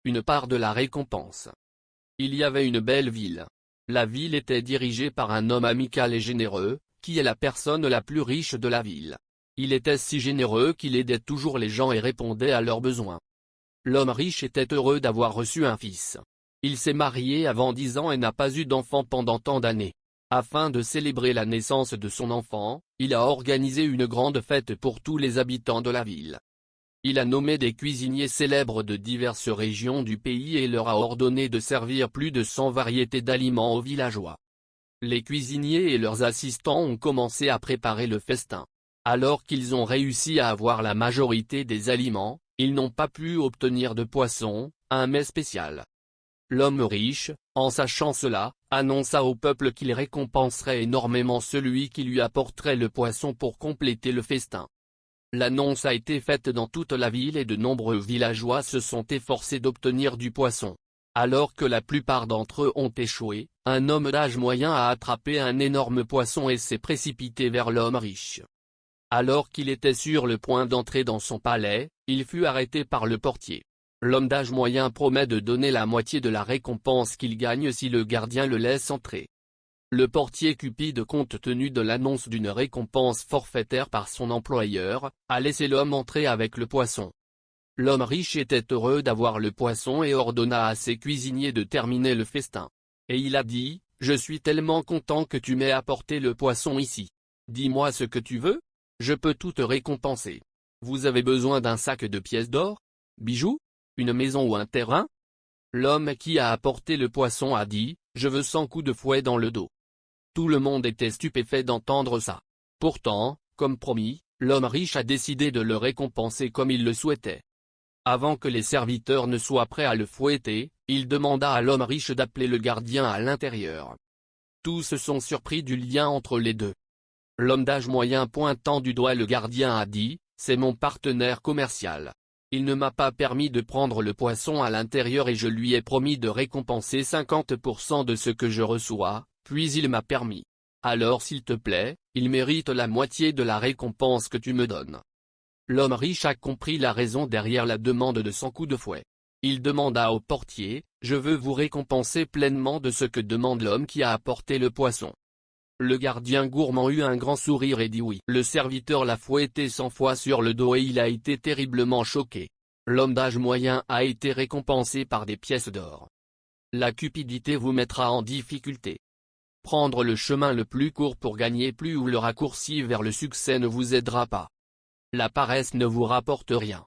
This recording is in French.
une part de la récompense. Il y avait une belle ville. La ville était dirigée par un homme amical et généreux, qui est la personne la plus riche de la ville. Il était si généreux qu'il aidait toujours les gens et répondait à leurs besoins. L'homme riche était heureux d'avoir reçu un fils. Il s'est marié avant 10 ans et n'a pas eu d'enfant pendant tant d'années. Afin de célébrer la naissance de son enfant, il a organisé une grande fête pour tous les habitants de la ville. Il a nommé des cuisiniers célèbres de diverses régions du pays et leur a ordonné de servir plus de 100 variétés d'aliments aux villageois. Les cuisiniers et leurs assistants ont commencé à préparer le festin. Alors qu'ils ont réussi à avoir la majorité des aliments, ils n'ont pas pu obtenir de poisson, un mets spécial. L'homme riche, en sachant cela, annonça au peuple qu'il récompenserait énormément celui qui lui apporterait le poisson pour compléter le festin. L'annonce a été faite dans toute la ville et de nombreux villageois se sont efforcés d'obtenir du poisson. Alors que la plupart d'entre eux ont échoué, un homme d'âge moyen a attrapé un énorme poisson et s'est précipité vers l'homme riche. Alors qu'il était sur le point d'entrer dans son palais, il fut arrêté par le portier. L'homme d'âge moyen promet de donner la moitié de la récompense qu'il gagne si le gardien le laisse entrer. Le portier cupide, compte tenu de l'annonce d'une récompense forfaitaire par son employeur, a laissé l'homme entrer avec le poisson. L'homme riche était heureux d'avoir le poisson et ordonna à ses cuisiniers de terminer le festin. Et il a dit, « Je suis tellement content que tu m'aies apporté le poisson ici. Dis-moi ce que tu veux, je peux tout te récompenser. Vous avez besoin d'un sac de pièces d'or? Bijoux? Une maison ou un terrain ?» L'homme qui a apporté le poisson a dit, « Je veux 100 coups de fouet dans le dos. » Tout le monde était stupéfait d'entendre ça. Pourtant, comme promis, l'homme riche a décidé de le récompenser comme il le souhaitait. Avant que les serviteurs ne soient prêts à le fouetter, il demanda à l'homme riche d'appeler le gardien à l'intérieur. Tous se sont surpris du lien entre les deux. L'homme d'âge moyen pointant du doigt le gardien a dit, « C'est mon partenaire commercial. Il ne m'a pas permis de prendre le poisson à l'intérieur et je lui ai promis de récompenser 50% de ce que je reçois, puis il m'a permis. Alors s'il te plaît, il mérite la moitié de la récompense que tu me donnes. » L'homme riche a compris la raison derrière la demande de 100 coups de fouet. Il demanda au portier, « Je veux vous récompenser pleinement de ce que demande l'homme qui a apporté le poisson. » Le gardien gourmand eut un grand sourire et dit oui. Le serviteur l'a fouetté 100 fois sur le dos et il a été terriblement choqué. L'homme d'âge moyen a été récompensé par des pièces d'or. La cupidité vous mettra en difficulté. Prendre le chemin le plus court pour gagner plus ou le raccourci vers le succès ne vous aidera pas. La paresse ne vous rapporte rien.